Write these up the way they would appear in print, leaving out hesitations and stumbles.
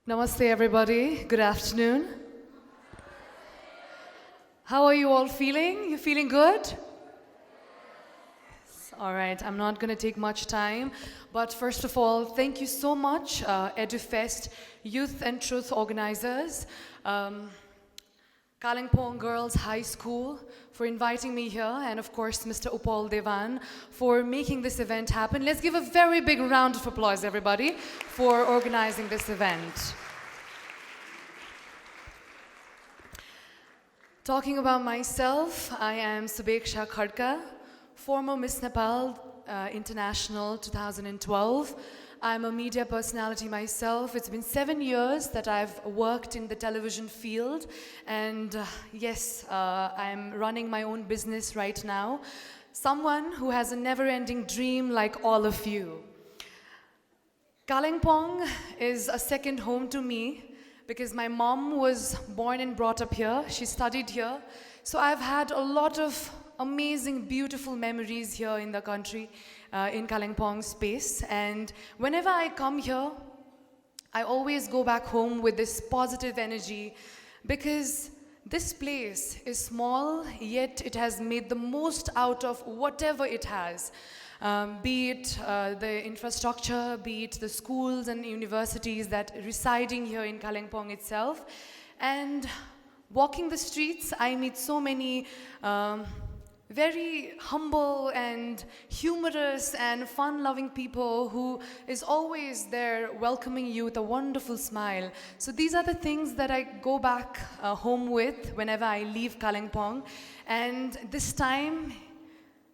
Namaste, everybody. Good afternoon. How are you all feeling? You feeling good? All right, I'm not going to take much time, but first of all, thank you so much, EduFest Youth and Truth organizers, Kalimpong Girls High School for inviting me here, and of course, Mr. Upal Devan for making this event happen. Let's give a very big round of applause, everybody, for organizing this event. Talking about myself, I am Subekshya Khadka, former Miss Nepal International 2012. I'm a media personality myself. It's been 7 years that I've worked in the television field, and yes, I'm running my own business right now. Someone who has a never-ending dream like all of you. Kalimpong is a second home to me because my mom was born and brought up here. She studied here. So I've had a lot of amazing, beautiful memories here in the country, in Kalimpong space. And whenever I come here, I always go back home with this positive energy because this place is small, yet it has made the most out of whatever it has. Be it the infrastructure, be it the schools and universities that are residing here in Kalimpong itself. And walking the streets, I meet so many very humble and humorous and fun-loving people who is always there welcoming you with a wonderful smile. So these are the things that I go back home with whenever I leave Kalimpong. And this time,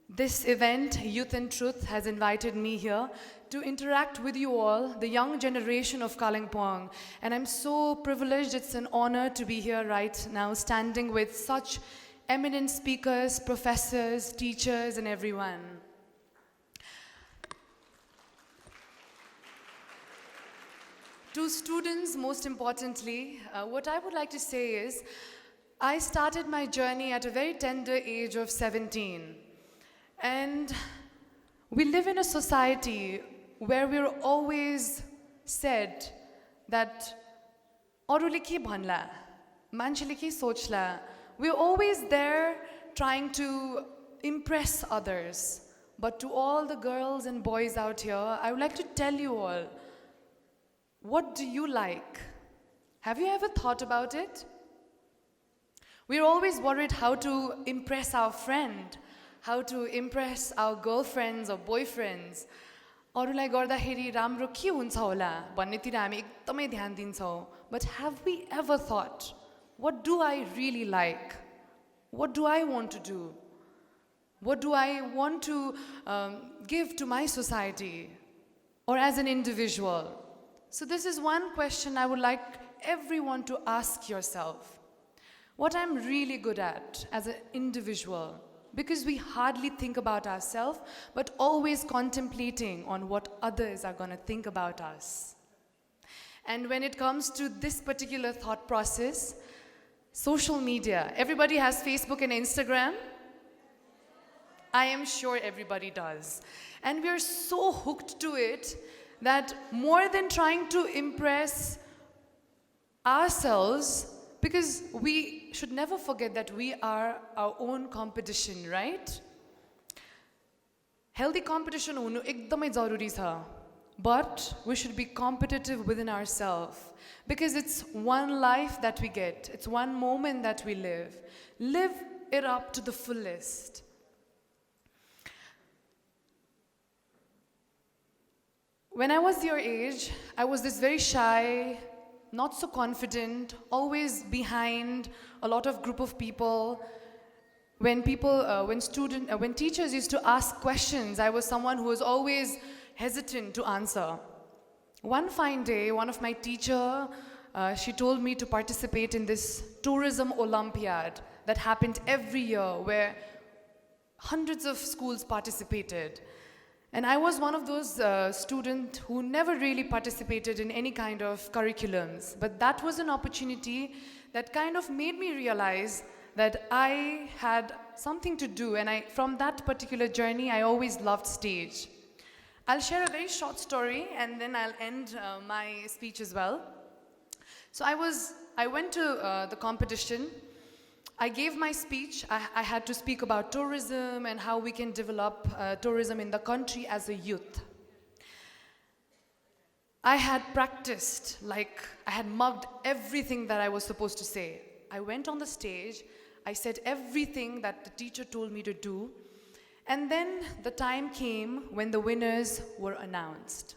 this event, Youth and Truth, has invited me here to interact with you all, the young generation of Kalimpong. And I'm so privileged, it's an honor to be here right now, standing with such eminent speakers, professors, teachers, and everyone. To students, most importantly, what I would like to say is, I started my journey at a very tender age of 17. And we live in a society where we're always said that "Arule ke bhanla, manchele ke sochla." We're always there trying to impress others. But to all the girls and boys out here, I would like to tell you all, what do you like? Have you ever thought about it? We're always worried how to impress our friend, how to impress our girlfriends or boyfriends. अरूलाई गर्दाखेरि राम्रो के हुन्छ होला भन्नेतिर हामी एकदमै ध्यान दिन्छौँ. But have we ever thought, what do I really like? What do I want to do? What do I want to give to my society or as an individual? So this is one question I would like everyone to ask yourself. What I'm really good at as an individual, because we hardly think about ourselves, but always contemplating on what others are going to think about us. And when it comes to this particular thought process, social media, everybody has Facebook and Instagram. I am sure everybody does. And we're so hooked to it that more than trying to impress ourselves, because we should never forget that we are our own competition, right? Healthy competition hunu ekdamai jaruri cha. But we should be competitive within ourselves because it's one life that we get. It's one moment that we live. Live it up to the fullest. When I was your age, I was this very shy, not so confident, always behind a lot of group of people. When teachers used to ask questions, I was someone who was always hesitant to answer. One fine day, one of my teacher, she told me to participate in this tourism Olympiad that happened every year where hundreds of schools participated. And I was one of those students who never really participated in any kind of curriculums. But that was an opportunity that kind of made me realize that I had something to do. And from that particular journey, I always loved stage. I'll share a very short story and then I'll end my speech as well. So I went to the competition. I gave my speech. I had to speak about tourism and how we can develop tourism in the country as a youth. I had practiced, like I had mugged everything that I was supposed to say. I went on the stage, I said everything that the teacher told me to do, and then the time came when the winners were announced.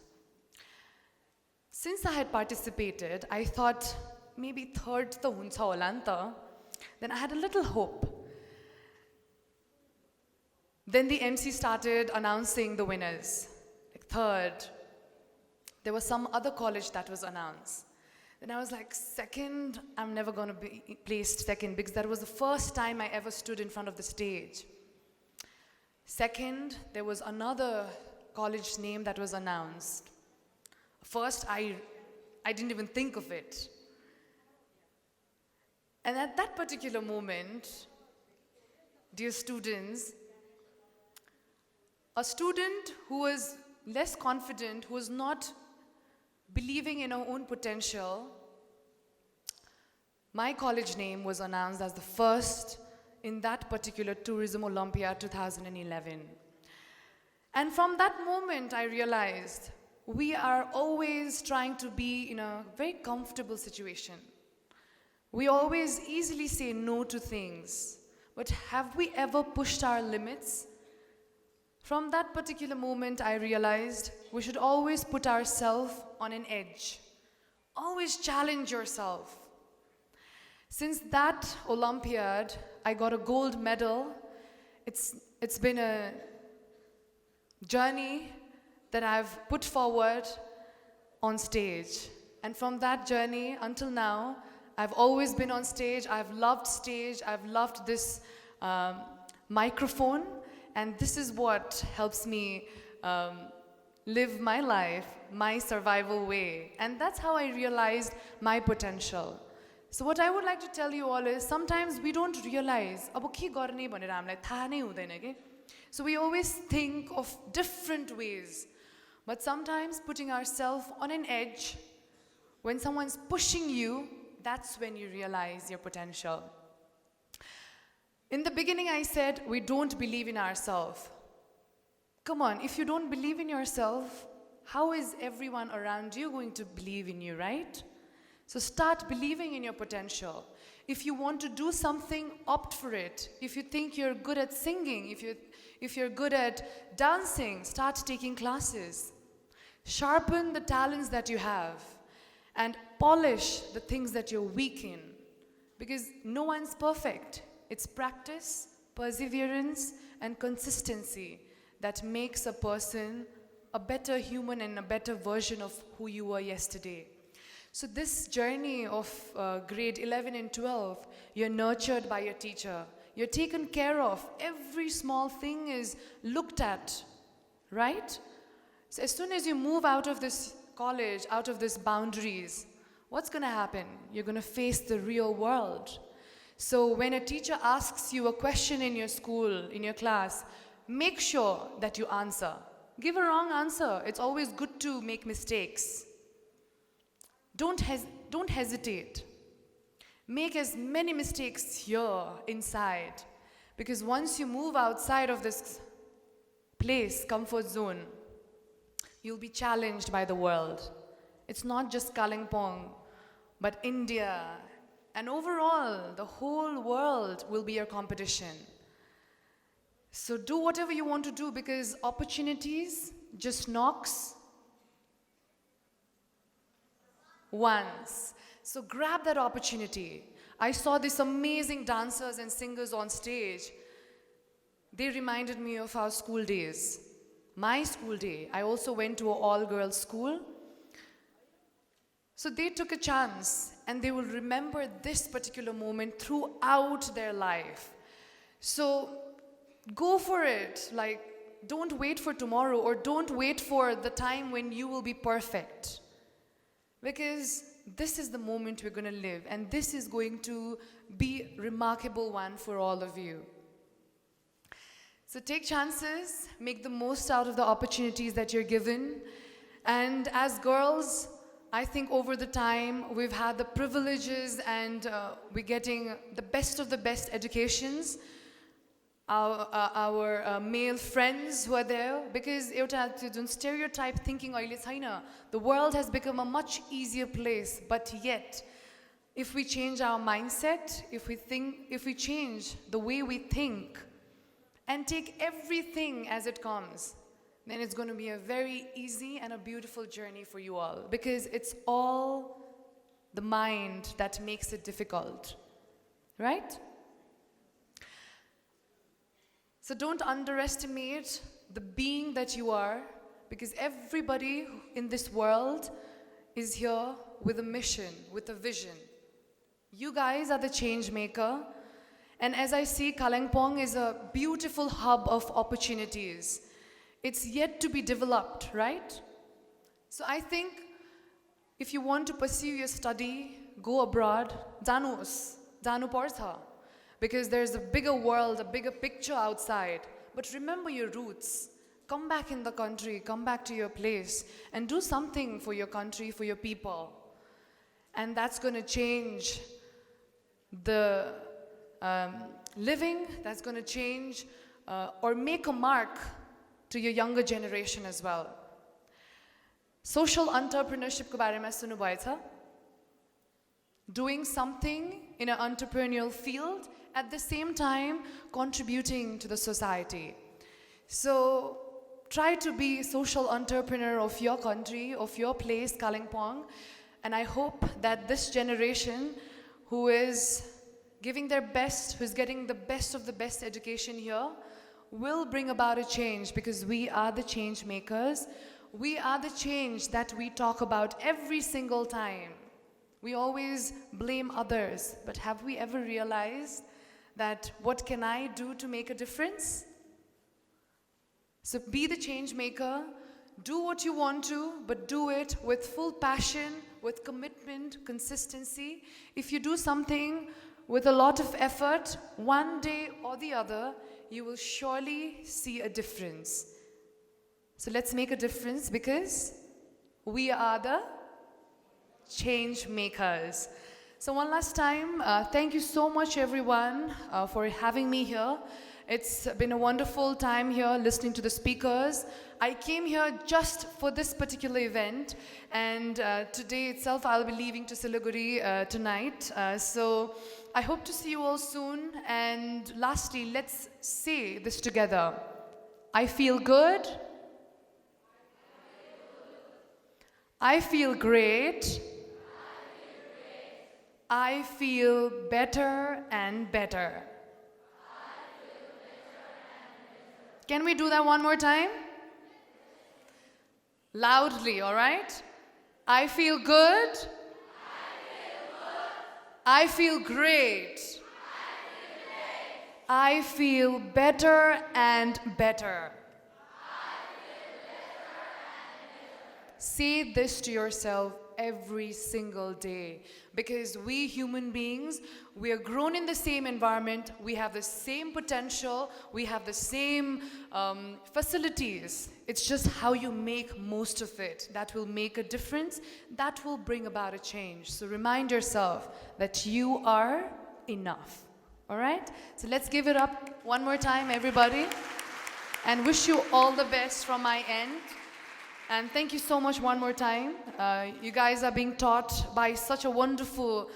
Since I had participated, I thought maybe third to huncha hola ni ta. Then I had a little hope. Then the MC started announcing the winners. Like third. There was some other college that was announced. Then I was like, second, I'm never going to be placed second because that was the first time I ever stood in front of the stage. Second, there was another college name that was announced. First, I didn't even think of it. And at that particular moment, dear students, a student who was less confident, who was not believing in her own potential, my college name was announced as the first in that particular Tourism Olympiad 2011. And from that moment, I realized we are always trying to be in a very comfortable situation. We always easily say no to things, but have we ever pushed our limits? From that particular moment, I realized we should always put ourselves on an edge. Always challenge yourself. Since that Olympiad, I got a gold medal. It's been a journey that I've put forward on stage. And from that journey until now, I've always been on stage. I've loved stage. I've loved this microphone. And this is what helps me live my life, my survival way. And that's how I realized my potential. So what I would like to tell you all is, sometimes we don't realize, अब के गर्ने भनेर हामीलाई थाहा नै हुँदैन के. So we always think of different ways. But sometimes putting ourselves on an edge, when someone's pushing you, that's when you realize your potential. In the beginning, I said we don't believe in ourselves. Come on, if you don't believe in yourself, how is everyone around you going to believe in you, right? So start believing in your potential. If you want to do something, opt for it. If you think you're good at singing, if you're good at dancing, start taking classes. Sharpen the talents that you have and polish the things that you're weak in. Because no one's perfect. It's practice, perseverance, and consistency that makes a person a better human and a better version of who you were yesterday. So this journey of grade 11 and 12, you're nurtured by your teacher. You're taken care of. Every small thing is looked at, right? So as soon as you move out of this college, out of these boundaries, what's going to happen? You're going to face the real world. So when a teacher asks you a question in your school, in your class, make sure that you answer. Give a wrong answer. It's always good to make mistakes. Don't hesitate. Make as many mistakes here inside. Because once you move outside of this place, comfort zone, you'll be challenged by the world. It's not just Kalimpong, but India. And overall, the whole world will be your competition. So do whatever you want to do, because opportunities just knocks once. So grab that opportunity. I saw these amazing dancers and singers on stage. They reminded me of our school days. My school day. I also went to an all-girls school. So they took a chance, and they will remember this particular moment throughout their life. So go for it. Like, don't wait for tomorrow, or don't wait for the time when you will be perfect. Because this is the moment we're going to live, and this is going to be a remarkable one for all of you. So take chances, make the most out of the opportunities that you're given. And as girls, I think over the time we've had the privileges and we're getting the best of the best educations. Our male friends who are there, because एउटा जुन stereotype thinking अहिले छैन, the world has become a much easier place, but yet if we change our mindset, if we change the way we think and take everything as it comes, then it's going to be a very easy and a beautiful journey for you all, because it's all the mind that makes it difficult, right? So don't underestimate the being that you are, because everybody in this world is here with a mission, with a vision. You guys are the change maker, and as I see, Kalimpong is a beautiful hub of opportunities. It's yet to be developed, right? So I think if you want to pursue your study, go abroad, janu parcha, because there's a bigger world, a bigger picture outside. But remember your roots. Come back in the country, come back to your place, and do something for your country, for your people. And that's going to change the living, that's going to change or make a mark to your younger generation as well. Social entrepreneurship ko barema sunu bhaycha? Doing something in an entrepreneurial field, at the same time contributing to the society. So try to be a social entrepreneur of your country, of your place, Kalimpong, and I hope that this generation who is giving their best, who is getting the best of the best education here, will bring about a change, because we are the change makers. We are the change that we talk about every single time. We always blame others, but have we ever realized that what can I do to make a difference? So be the change maker, do what you want to, but do it with full passion, with commitment, consistency. If you do something with a lot of effort, one day or the other, you will surely see a difference. So let's make a difference, because we are the change makers. So one last time, thank you so much everyone for having me here. It's been a wonderful time here listening to the speakers. I came here just for this particular event, and today itself I'll be leaving to Siliguri tonight. So I hope to see you all soon. And lastly, let's say this together. I feel good. I feel great. I feel better and better. Can we do that one more time? Loudly, all right? I feel good. I feel great. I feel better and better. Say this to yourself every single day, because we human beings, we are grown in the same environment, we have the same potential, we have the same facilities. It's just how you make most of it that will make a difference, that will bring about a change. So remind yourself that you are enough. All right? So let's give it up one more time, everybody, and wish you all the best from my end. And thank you so much one more time. You guys are being taught by such a wonderful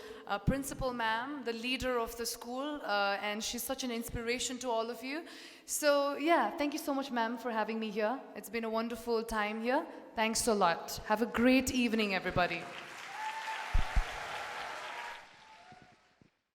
principal ma'am, the leader of the school, and she's such an inspiration to all of you. So yeah, thank you so much ma'am for having me here. It's been a wonderful time here. Thanks a lot. Have a great evening, everybody.